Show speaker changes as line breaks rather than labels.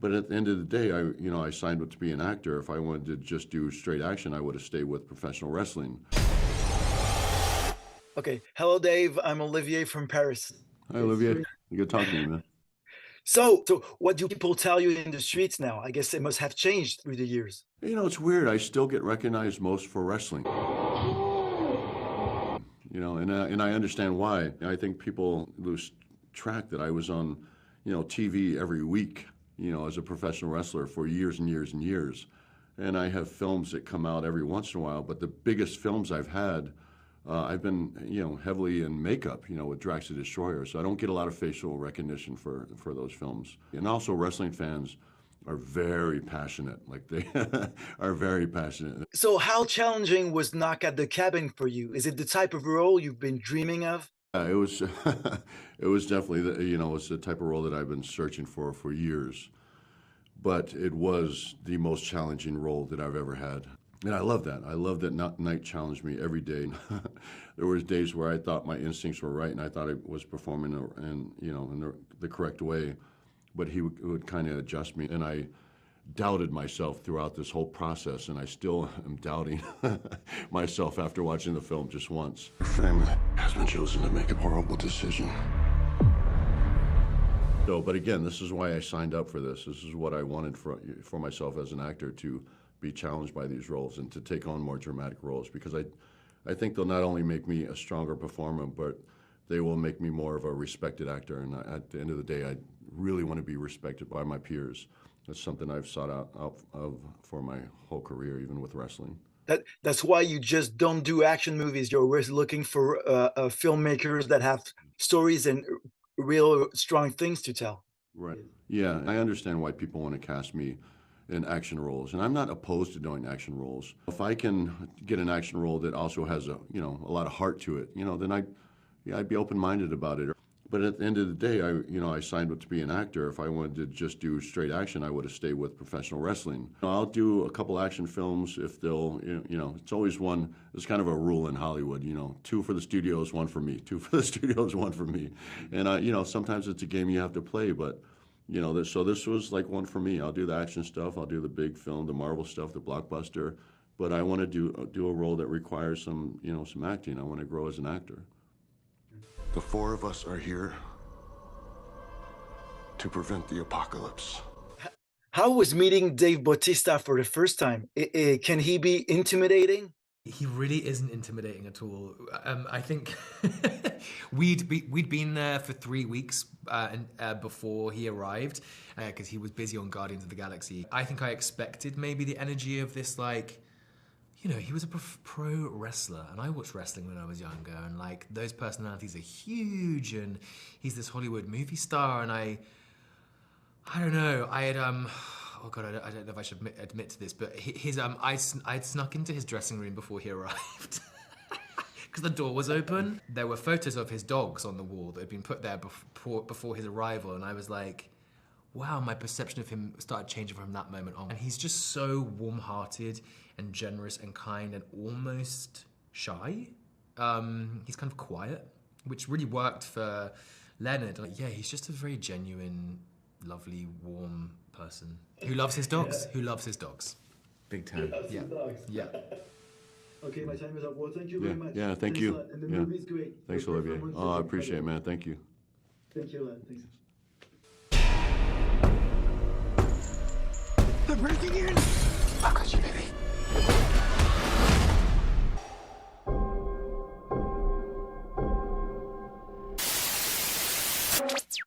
But at the end of the day, I signed up to be an actor. If I wanted to just do straight action, I would have stayed with professional wrestling.
Okay. Hello, Dave. I'm Olivier from Paris.
Hi, Olivier. You good talking to you, man.
So what do people tell you in the streets now? I guess it must have changed through the years.
It's weird. I still get recognized most for wrestling. And I understand why. I think people lose track that I was on, TV every week, as a professional wrestler for years and years and years. And I have films that come out every once in a while, but the biggest films I've had, I've been, heavily in makeup, with Drax the Destroyer. So I don't get a lot of facial recognition for those films. And also wrestling fans are very passionate. Like they are very passionate.
So how challenging was Knock at the Cabin for you? Is it the type of role you've been dreaming of?
It was, it was definitely, it's the type of role that I've been searching for years. But it was the most challenging role that I've ever had. And I love that. I love that Night challenged me every day. There was days where I thought my instincts were right and I thought I was performing in the correct way. But he would kind of adjust me. And I doubted myself throughout this whole process. And I still am doubting myself after watching the film just once. Your family has been chosen to make a horrible decision. So, but again, this is why I signed up for this. This is what I wanted for myself as an actor, to be challenged by these roles and to take on more dramatic roles, because I think they'll not only make me a stronger performer, but they will make me more of a respected actor. And at the end of the day, I really want to be respected by my peers. That's something I've sought out of for my whole career, even with wrestling.
That's why you just don't do action movies. You're always looking for filmmakers that have stories and real strong things to tell.
Right. Yeah, I understand why people want to cast me in action roles, and I'm not opposed to doing action roles. If I can get an action role that also has a lot of heart to it, then I'd be open-minded about it. But at the end of the day, I signed up to be an actor. If I wanted to just do straight action, I would have stayed with professional wrestling. I'll do a couple action films if they'll, it's always one. It's kind of a rule in Hollywood, 2 for the studios, 1 for me. 2 for the studios, 1 for me. And sometimes it's a game you have to play, but so this was like 1 for me. I'll do the action stuff. I'll do the big film, the Marvel stuff, the blockbuster. But I want to do a role that requires some acting. I want to grow as an actor. The 4 of us are here to prevent the apocalypse.
How was meeting Dave Bautista for the first time? Can he be intimidating?
He really isn't intimidating at all. I think we'd been there for 3 weeks before he arrived, because he was busy on Guardians of the Galaxy. I think I expected maybe the energy of this, like, he was a pro wrestler, and I watched wrestling when I was younger, and like those personalities are huge, and he's this Hollywood movie star, and I don't know, I had oh God, I don't know if I should admit to this, but I'd snuck into his dressing room before he arrived. Because the door was open. There were photos of his dogs on the wall that had been put there before his arrival, and I was like, wow, my perception of him started changing from that moment on. And he's just so warm-hearted and generous and kind and almost shy. He's kind of quiet, which really worked for Leonard. Like, yeah, he's just a very genuine, lovely, warm person who loves his dogs. Who loves his dogs. Big time. Yeah. Yeah.
Okay, my time is up. Well, thank you very much.
Yeah, thank you.
And the movie's great.
Thanks, Olivier. Oh, I appreciate it, man. Thank you.
Thank you, Len. Thanks.
They're breaking in! How could you